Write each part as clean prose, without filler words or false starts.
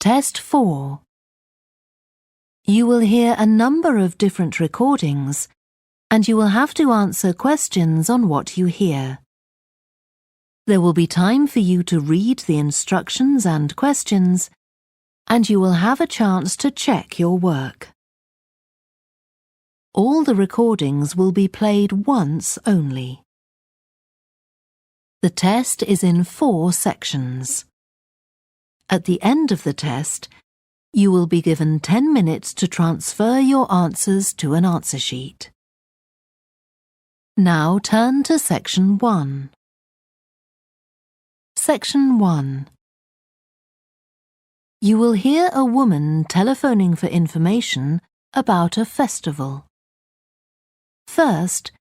Test 4. You will hear a number of different recordings, and you will have to answer questions on what you hear. There will be time for you to read the instructions and questions, and you will have a chance to check your work. All the recordings will be played once only. The test is in 4 sections. At the end of the test, you will be given 10 minutes to transfer your answers to an answer sheet. Now turn to Section 1. Section 1. You will hear a woman telephoning for information about a festival. First,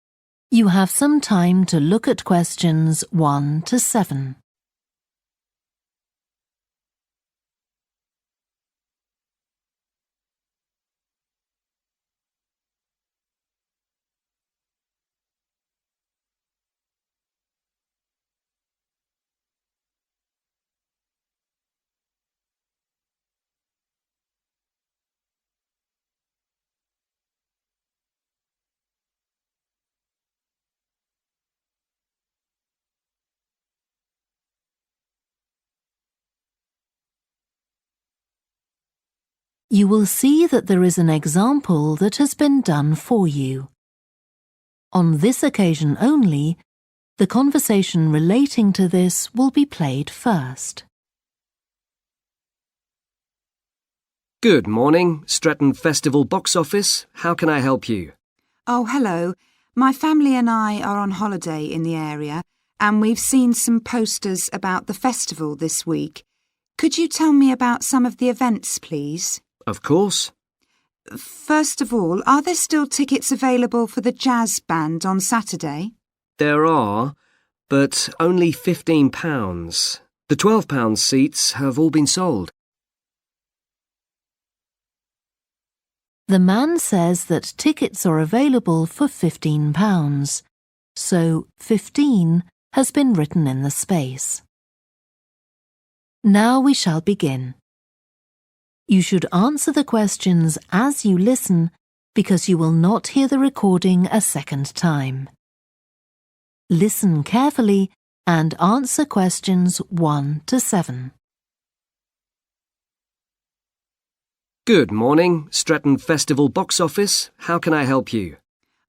you have some time to look at questions 1 to 7. You will see that there is an example that has been done for you. On this occasion only, the conversation relating to this will be played first. Good morning, Stretton Festival box office. How can I help you? Oh, hello. My family and I are on holiday in the area, and we've seen some posters about the festival this week. Could you tell me about some of the events, please? Of course. First of all, are there still tickets available for the jazz band on Saturday? There are, but only £15. The £12 seats have all been sold. The man says that tickets are available for £15, so 15 has been written in the space. Now we shall begin. You should answer the questions as you listen because you will not hear the recording a second time. Listen carefully and answer questions 1 to 7. Good morning, Stretton Festival box office. How can I help you?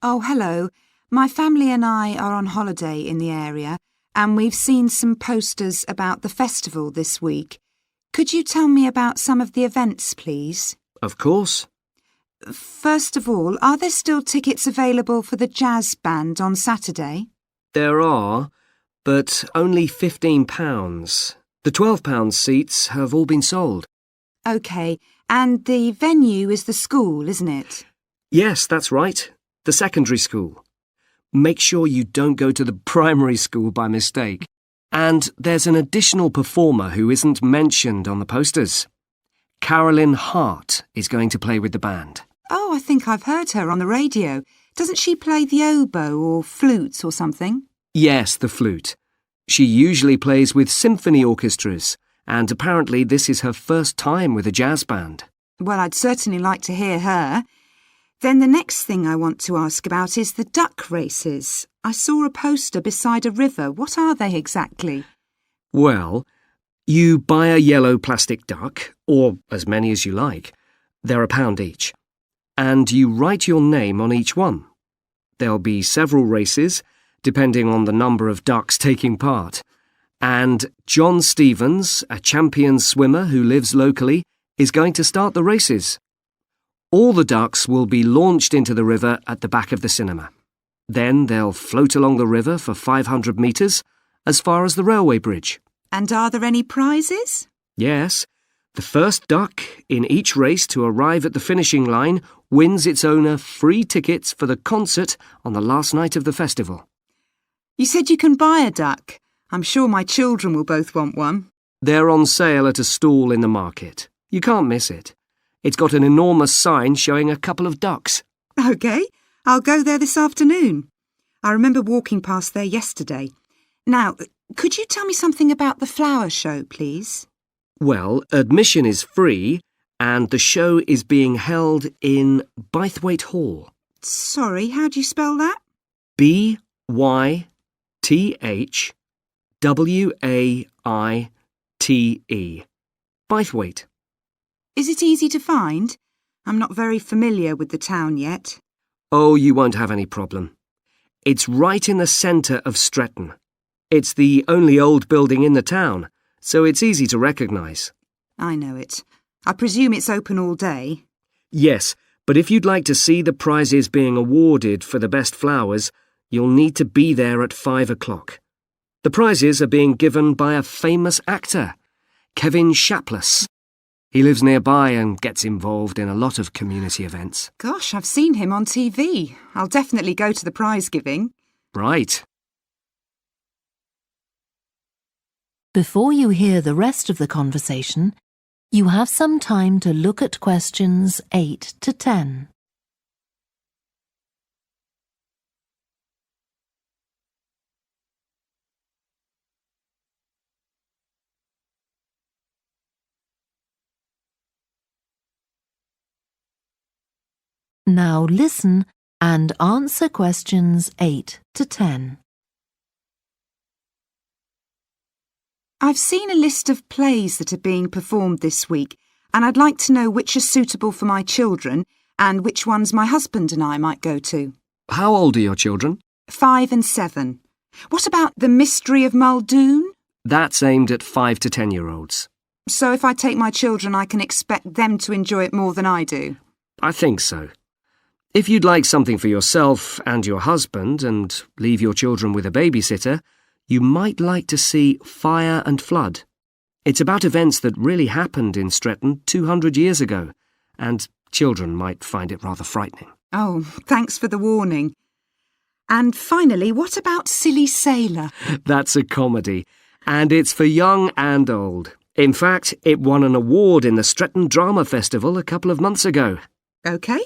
Oh, hello. My family and I are on holiday in the area, and we've seen some posters about the festival this week. Could you tell me about some of the events, please? Of course. First of all, are there still tickets available for the jazz band on Saturday? There are, but only £15. The £12 seats have all been sold. OK, and the venue is the school, isn't it? Yes, that's right. The secondary school. Make sure you don't go to the primary school by mistake. And there's an additional performer who isn't mentioned on the posters. Carolyn Hart is going to play with the band. Oh, I think I've heard her on the radio. Doesn't she play the oboe or flute or something? Yes, the flute. She usually plays with symphony orchestras, and apparently this is her first time with a jazz band. Well, I'd certainly like to hear her. Then the next thing I want to ask about is the duck races. I saw a poster beside a river. What are they exactly? Well, you buy a yellow plastic duck, or as many as you like. They're £1 each. And you write your name on each one. There'll be several races, depending on the number of ducks taking part. And John Stevens, a champion swimmer who lives locally, is going to start the races. All the ducks will be launched into the river at the back of the cinema. Then they'll float along the river for 500 metres, as far as the railway bridge. And are there any prizes? Yes. The first duck in each race to arrive at the finishing line wins its owner free tickets for the concert on the last night of the festival. You said you can buy a duck. I'm sure my children will both want one. They're on sale at a stall in the market. You can't miss it. It's got an enormous sign showing a couple of ducks. OK, I'll go there this afternoon. I remember walking past there yesterday. Now, could you tell me something about the flower show, please? Well, admission is free and the show is being held in Bythwaite Hall. Sorry, how do you spell that? Bythwaite. Bythwaite. Is it easy to find? I'm not very familiar with the town yet. Oh, you won't have any problem. It's right in the centre of Stretton. It's the only old building in the town, so it's easy to recognise. I know it. I presume it's open all day. Yes, but if you'd like to see the prizes being awarded for the best flowers, you'll need to be there at 5 o'clock. The prizes are being given by a famous actor, Kevin Shapless. He lives nearby and gets involved in a lot of community events. Gosh, I've seen him on TV. I'll definitely go to the prize giving. Right. Before you hear the rest of the conversation, you have some time to look at questions 8 to 10. Now listen and answer questions 8 to 10. I've seen a list of plays that are being performed this week, and I'd like to know which are suitable for my children and which ones my husband and I might go to. How old are your children? 5 and 7. What about The Mystery of Muldoon? That's aimed at 5 to 10-year-olds. So if I take my children, I can expect them to enjoy it more than I do? I think so. If you'd like something for yourself and your husband and leave your children with a babysitter, you might like to see Fire and Flood. It's about events that really happened in Stretton 200 years ago, and children might find it rather frightening. Oh, thanks for the warning. And finally, what about Silly Sailor? That's a comedy, and it's for young and old. In fact, it won an award in the Stretton Drama Festival a couple of months ago. OK.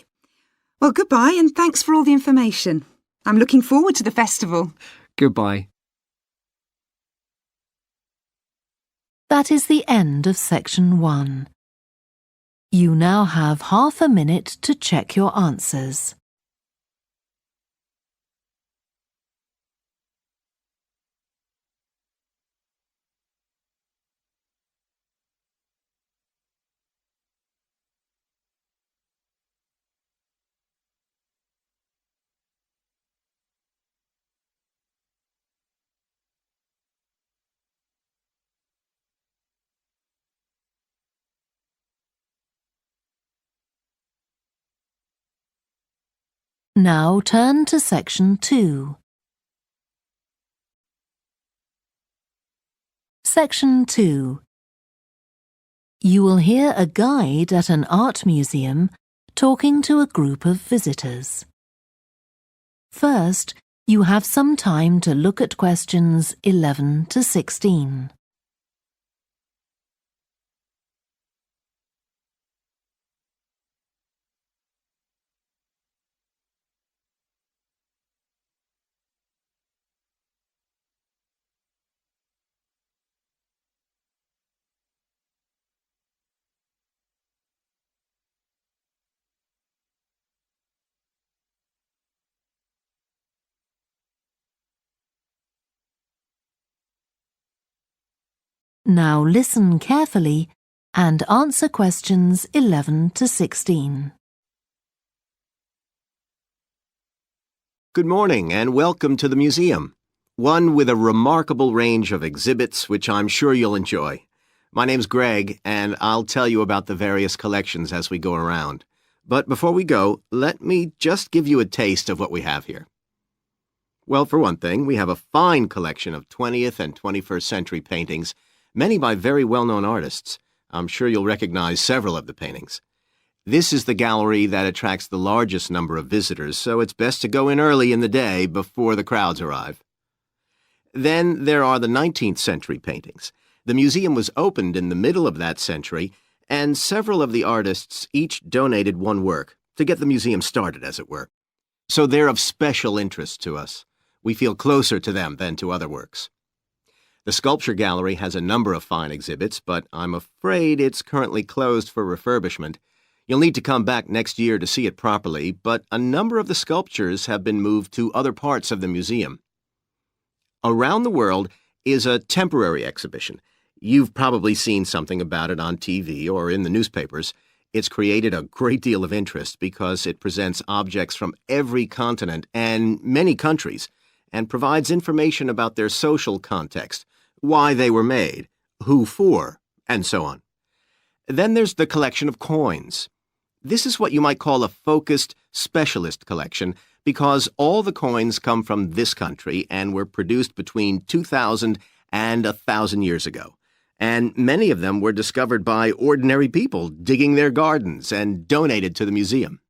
Well, goodbye and thanks for all the information. I'm looking forward to the festival. Goodbye. That is the end of section 1. You now have half a minute to check your answers. Now turn to section 2. Section 2. You will hear a guide at an art museum talking to a group of visitors. First, you have some time to look at questions 11 to 16. Now listen carefully and answer questions 11 to 16. Good morning and welcome to the museum, one with a remarkable range of exhibits which I'm sure you'll enjoy. My name's Greg and I'll tell you about the various collections as we go around. But before we go, let me just give you a taste of what we have here. Well, for one thing, we have a fine collection of 20th and 21st century paintings, many by very well-known artists. I'm sure you'll recognize several of the paintings. This is the gallery that attracts the largest number of visitors, so it's best to go in early in the day before the crowds arrive. Then there are the 19th century paintings. The museum was opened in the middle of that century, and several of the artists each donated one work to get the museum started, as it were. So they're of special interest to us. We feel closer to them than to other works. The sculpture gallery has a number of fine exhibits, but I'm afraid it's currently closed for refurbishment. You'll need to come back next year to see it properly, but a number of the sculptures have been moved to other parts of the museum. Around the World is a temporary exhibition. You've probably seen something about it on TV or in the newspapers. It's created a great deal of interest because it presents objects from every continent and many countries and provides information about their social context, why they were made, who for, and so on. Then there's the collection of coins. This is what you might call a focused specialist collection because all the coins come from this country and were produced between 2,000 and 1,000 years ago. And many of them were discovered by ordinary people digging their gardens and donated to the museum.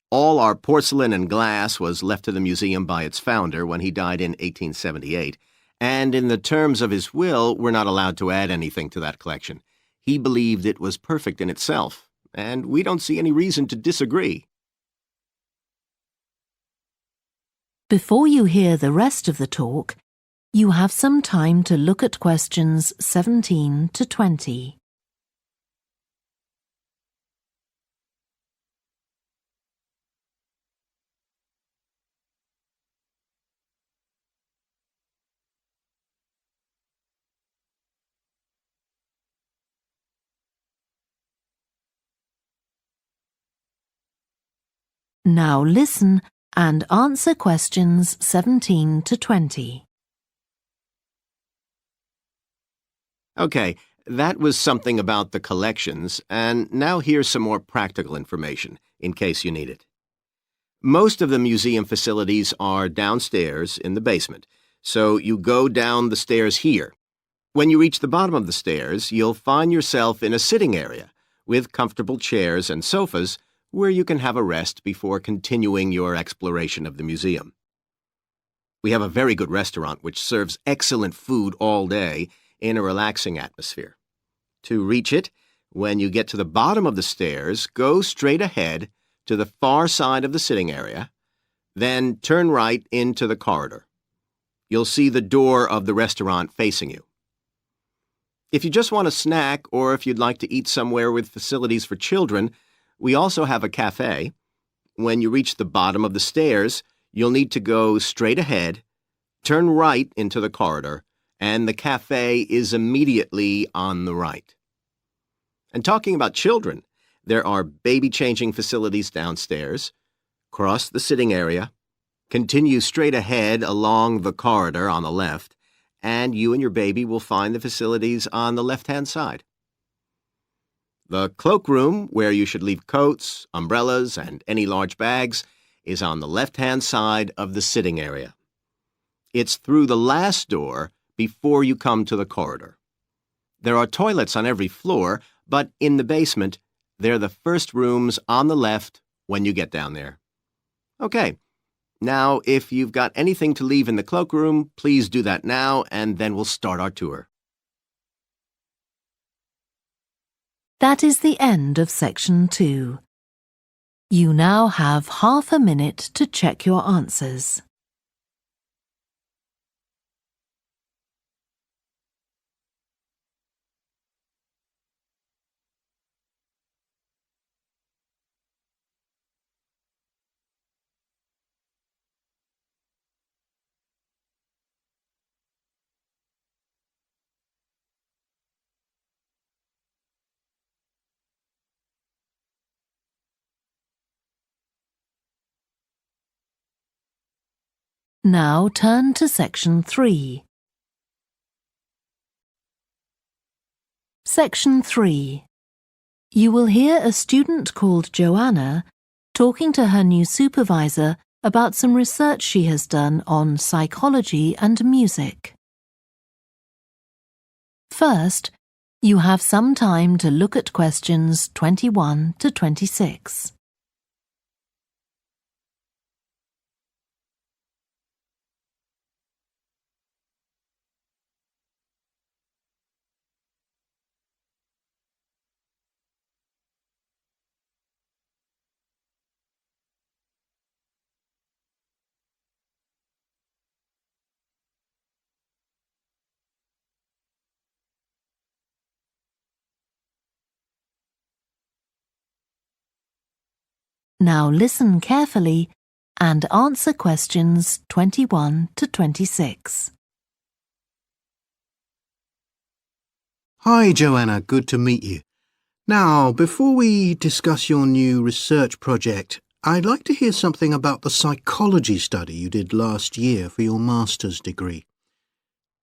All our porcelain and glass was left to the museum by its founder when he died in 1878, and in the terms of his will, we're not allowed to add anything to that collection. He believed it was perfect in itself, and we don't see any reason to disagree. Before you hear the rest of the talk, you have some time to look at questions 17 to 20. Now listen and answer questions 17 to 20. Okay, that was something about the collections, and now here's some more practical information, in case you need it. Most of the museum facilities are downstairs in the basement, so you go down the stairs here. When you reach the bottom of the stairs, you'll find yourself in a sitting area with comfortable chairs and sofas where you can have a rest before continuing your exploration of the museum. We have a very good restaurant which serves excellent food all day in a relaxing atmosphere. To reach it, when you get to the bottom of the stairs, go straight ahead to the far side of the sitting area, then turn right into the corridor. You'll see the door of the restaurant facing you. If you just want a snack or if you'd like to eat somewhere with facilities for children, we also have a cafe. When you reach the bottom of the stairs, you'll need to go straight ahead, turn right into the corridor, and the cafe is immediately on the right. And talking about children, there are baby-changing facilities downstairs. Cross the sitting area, continue straight ahead along the corridor on the left, and you and your baby will find the facilities on the left-hand side. The cloakroom, where you should leave coats, umbrellas, and any large bags, is on the left-hand side of the sitting area. It's through the last door before you come to the corridor. There are toilets on every floor, but in the basement, they're the first rooms on the left when you get down there. Okay, now if you've got anything to leave in the cloakroom, please do that now, and then we'll start our tour. That is the end of section 2. You now have half a minute to check your answers. Now turn to section 3. Section 3. You will hear a student called Joanna talking to her new supervisor about some research she has done on psychology and music. First, you have some time to look at questions 21 to 26. Now listen carefully and answer questions 21 to 26. Hi, Joanna. Good to meet you. Now, before we discuss your new research project, I'd like to hear something about the psychology study you did last year for your master's degree.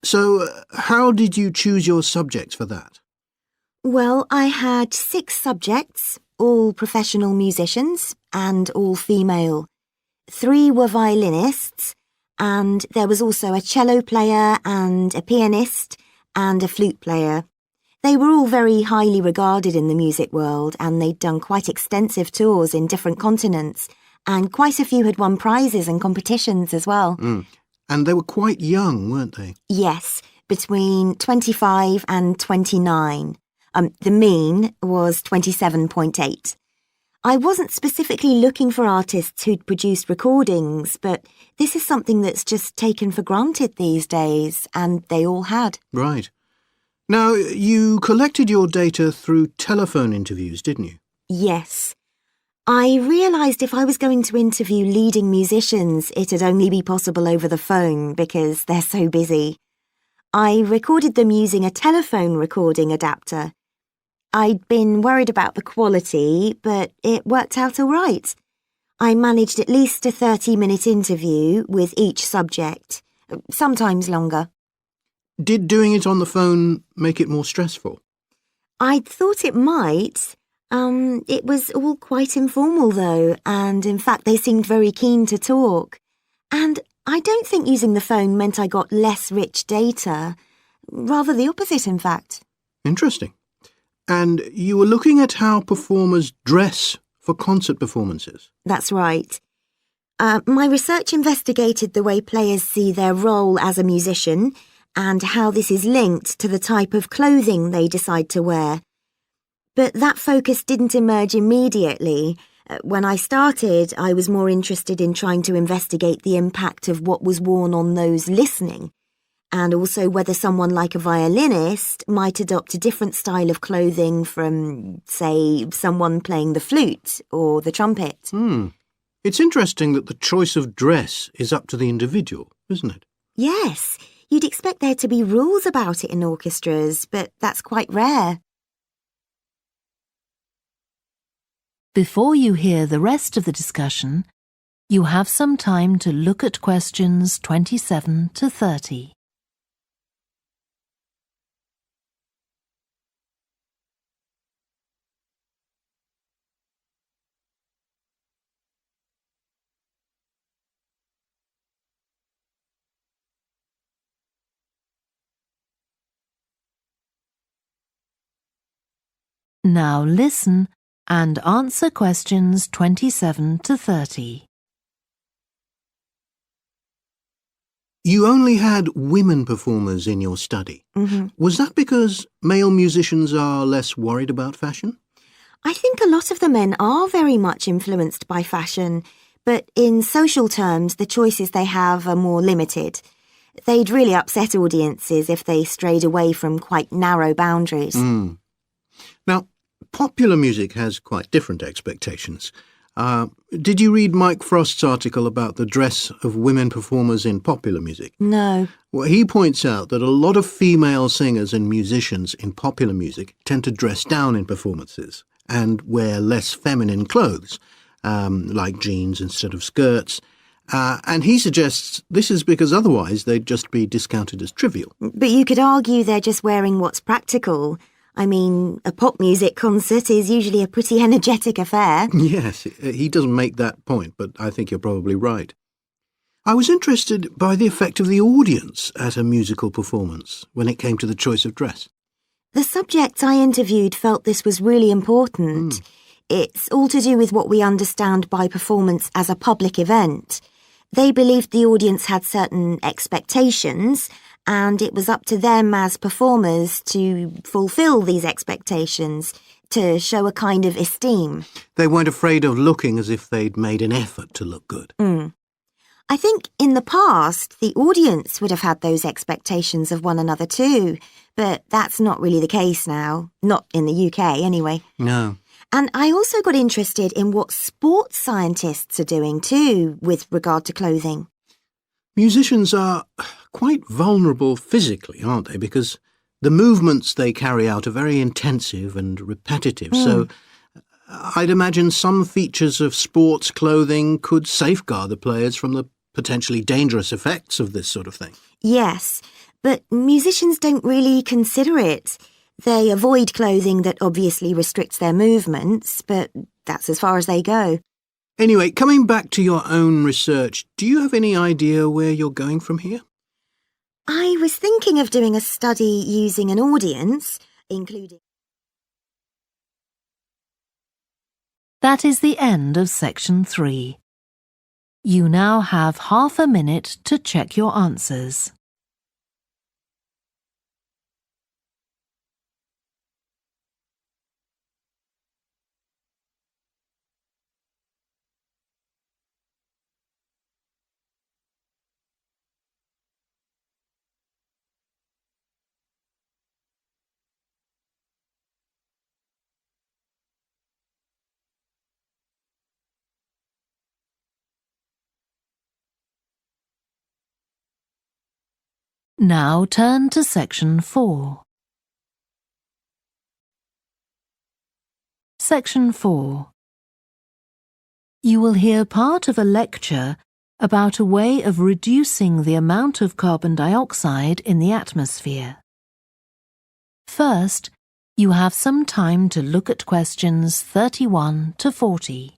So, how did you choose your subjects for that? Well, I had 6 subjects, all professional musicians and all female. 3 were violinists, and there was also a cello player and a pianist and a flute player. They were all very highly regarded in the music world, and they'd done quite extensive tours in different continents, and quite a few had won prizes and competitions as well. And they were quite young, weren't they? Yes, between 25 and 29. The mean was 27.8. I wasn't specifically looking for artists who'd produced recordings, but this is something that's just taken for granted these days, and they all had. Right. Now, you collected your data through telephone interviews, didn't you? Yes. I realised if I was going to interview leading musicians, it'd only be possible over the phone because they're so busy. I recorded them using a telephone recording adapter. I'd been worried about the quality, but it worked out all right. I managed at least a 30-minute interview with each subject, sometimes longer. Did doing it on the phone make it more stressful? I'd thought it might. It was all quite informal, though, and in fact they seemed very keen to talk. And I don't think using the phone meant I got less rich data. Rather the opposite, in fact. Interesting. And you were looking at how performers dress for concert performances? That's right. My research investigated the way players see their role as a musician and how this is linked to the type of clothing they decide to wear. But that focus didn't emerge immediately. When I started, I was more interested in trying to investigate the impact of what was worn on those listening, and also whether someone like a violinist might adopt a different style of clothing from, say, someone playing the flute or the trumpet. It's interesting that the choice of dress is up to the individual, isn't it? Yes, you'd expect there to be rules about it in orchestras, but that's quite rare. Before you hear the rest of the discussion, you have some time to look at questions 27 to 30. Now listen and answer questions 27 to 30. You only had women performers in your study. Was that because male musicians are less worried about fashion? I think a lot of the men are very much influenced by fashion, but in social terms, the choices they have are more limited. They'd really upset audiences if they strayed away from quite narrow boundaries. Now, popular music has quite different expectations. Did you read Mike Frost's article about the dress of women performers in popular music? No. Well, he points out that a lot of female singers and musicians in popular music tend to dress down in performances and wear less feminine clothes, like jeans instead of skirts. And he suggests this is because otherwise they'd just be discounted as trivial. But you could argue they're just wearing what's practical. I mean, a pop music concert is usually a pretty energetic affair. Yes, he doesn't make that point, but I think you're probably right. I was interested by the effect of the audience at a musical performance when it came to the choice of dress. The subjects I interviewed felt this was really important. It's all to do with what we understand by performance as a public event. They believed the audience had certain expectations, and it was up to them as performers to fulfil these expectations, to show a kind of esteem. They weren't afraid of looking as if they'd made an effort to look good. I think in the past, the audience would have had those expectations of one another too, but that's not really the case now. Not in the UK, anyway. No. And I also got interested in what sports scientists are doing too with regard to clothing. Musicians are quite vulnerable physically, aren't they? Because the movements they carry out are very intensive and repetitive, so I'd imagine some features of sports clothing could safeguard the players from the potentially dangerous effects of this sort of thing. Yes, but musicians don't really consider it. They avoid clothing that obviously restricts their movements, but that's as far as they go. Anyway, coming back to your own research, do you have any idea where you're going from here? I was thinking of doing a study using an audience, including... That is the end of section 3. You now have half a minute to check your answers. Now turn to section 4. Section 4. You will hear part of a lecture about a way of reducing the amount of carbon dioxide in the atmosphere. First, you have some time to look at questions 31 to 40.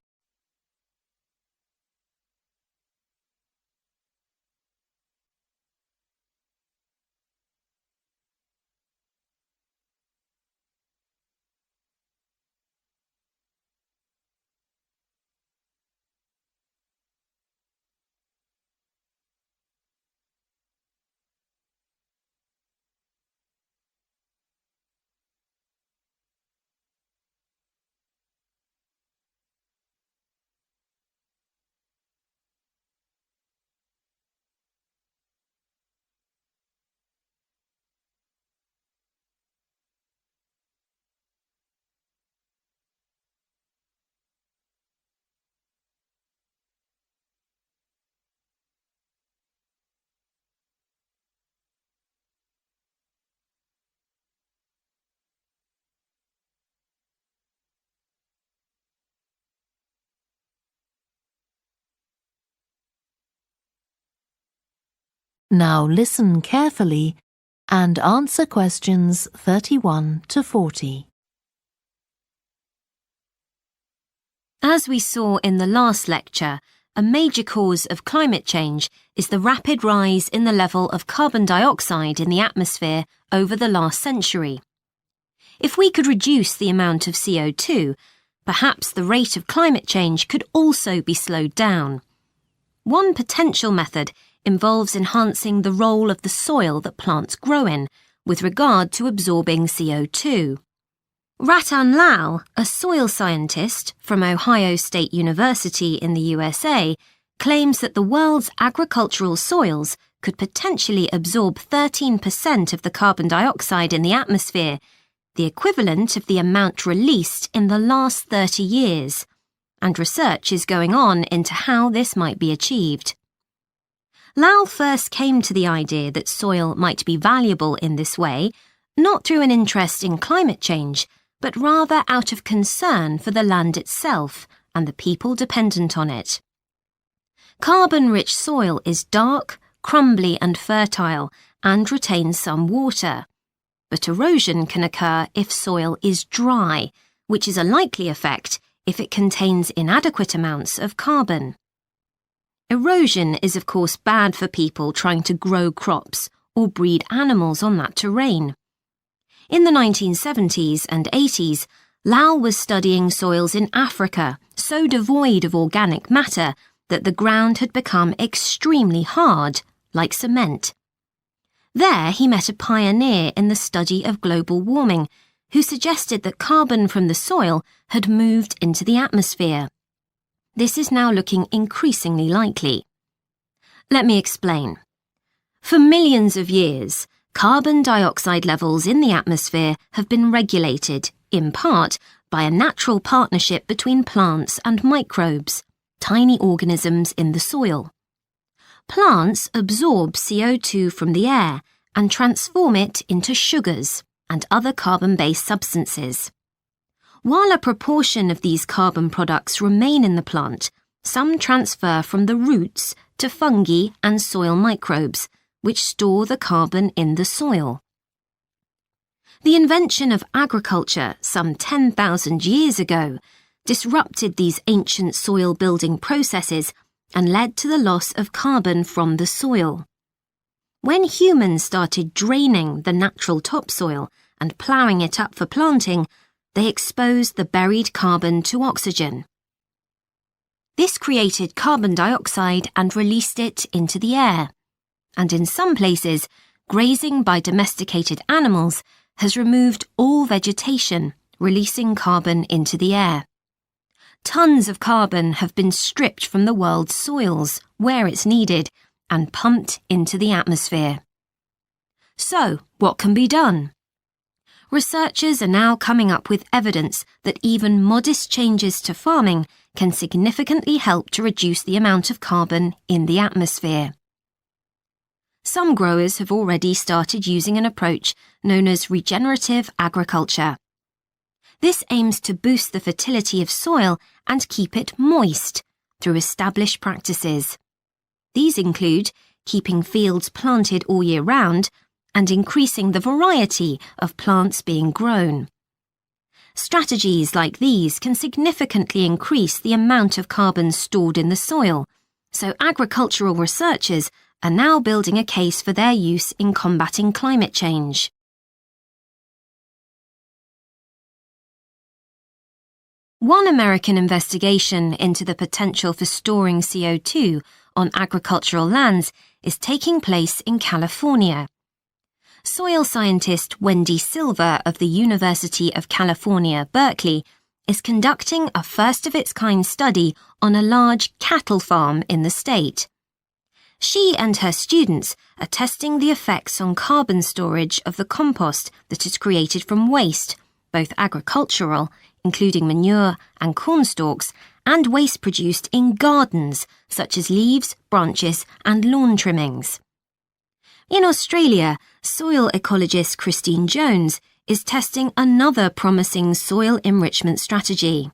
Now listen carefully and answer questions 31 to 40. As we saw in the last lecture, a major cause of climate change is the rapid rise in the level of carbon dioxide in the atmosphere over the last century. If we could reduce the amount of CO2, perhaps the rate of climate change could also be slowed down. One potential method involves enhancing the role of the soil that plants grow in with regard to absorbing CO2. Ratan Lal, a soil scientist from Ohio State University in the USA, claims that the world's agricultural soils could potentially absorb 13% of the carbon dioxide in the atmosphere, the equivalent of the amount released in the last 30 years, and research is going on into how this might be achieved. Lal first came to the idea that soil might be valuable in this way, not through an interest in climate change, but rather out of concern for the land itself and the people dependent on it. Carbon-rich soil is dark, crumbly and fertile and retains some water. But erosion can occur if soil is dry, which is a likely effect if it contains inadequate amounts of carbon. Erosion is of course bad for people trying to grow crops or breed animals on that terrain. In the 1970s and 80s, Lal was studying soils in Africa so devoid of organic matter that the ground had become extremely hard, like cement. There he met a pioneer in the study of global warming who suggested that carbon from the soil had moved into the atmosphere. This is now looking increasingly likely. Let me explain. For millions of years, carbon dioxide levels in the atmosphere have been regulated, in part, by a natural partnership between plants and microbes, tiny organisms in the soil. Plants absorb CO2 from the air and transform it into sugars and other carbon-based substances. While a proportion of these carbon products remain in the plant, some transfer from the roots to fungi and soil microbes, which store the carbon in the soil. The invention of agriculture some 10,000 years ago disrupted these ancient soil-building processes and led to the loss of carbon from the soil. When humans started draining the natural topsoil and ploughing it up for planting, they exposed the buried carbon to oxygen. This created carbon dioxide and released it into the air. And in some places, grazing by domesticated animals has removed all vegetation, releasing carbon into the air. Tons of carbon have been stripped from the world's soils, where it's needed, and pumped into the atmosphere. So, what can be done? Researchers are now coming up with evidence that even modest changes to farming can significantly help to reduce the amount of carbon in the atmosphere. Some growers have already started using an approach known as regenerative agriculture. This aims to boost the fertility of soil and keep it moist through established practices. These include keeping fields planted all year round and increasing the variety of plants being grown. Strategies like these can significantly increase the amount of carbon stored in the soil, so agricultural researchers are now building a case for their use in combating climate change. One American investigation into the potential for storing CO2 on agricultural lands is taking place in California. Soil scientist Wendy Silver of the University of California, Berkeley, is conducting a first-of-its-kind study on a large cattle farm in the state. She and her students are testing the effects on carbon storage of the compost that is created from waste, both agricultural, including manure and corn stalks, and waste produced in gardens, such as leaves, branches, and lawn trimmings. In Australia, soil ecologist Christine Jones is testing another promising soil enrichment strategy.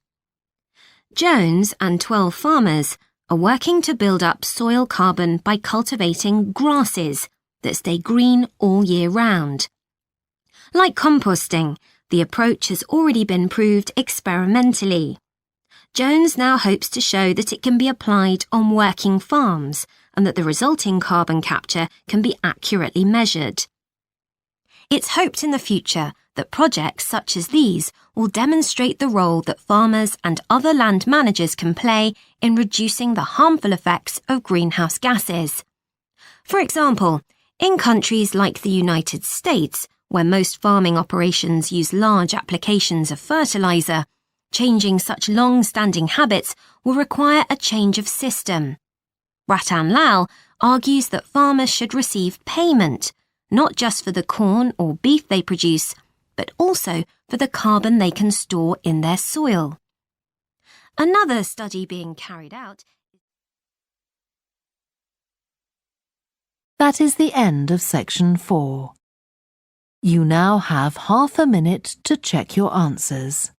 Jones and 12 farmers are working to build up soil carbon by cultivating grasses that stay green all year round. Like composting, the approach has already been proved experimentally. Jones now hopes to show that it can be applied on working farms and that the resulting carbon capture can be accurately measured. It's hoped in the future that projects such as these will demonstrate the role that farmers and other land managers can play in reducing the harmful effects of greenhouse gases. For example, in countries like the United States, where most farming operations use large applications of fertilizer, changing such long-standing habits will require a change of system. Ratan Lal argues that farmers should receive payment, not just for the corn or beef they produce, but also for the carbon they can store in their soil. Another study being carried out. That is the end of section 4. You now have half a minute to check your answers.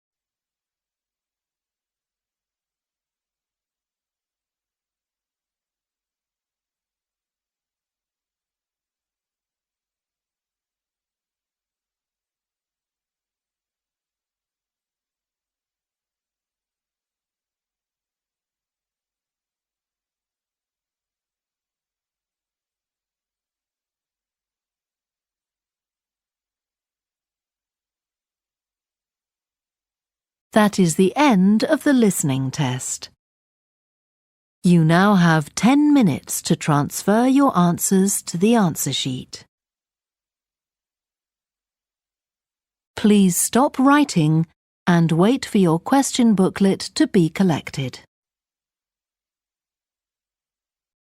That is the end of the listening test. You now have 10 minutes to transfer your answers to the answer sheet. Please stop writing and wait for your question booklet to be collected.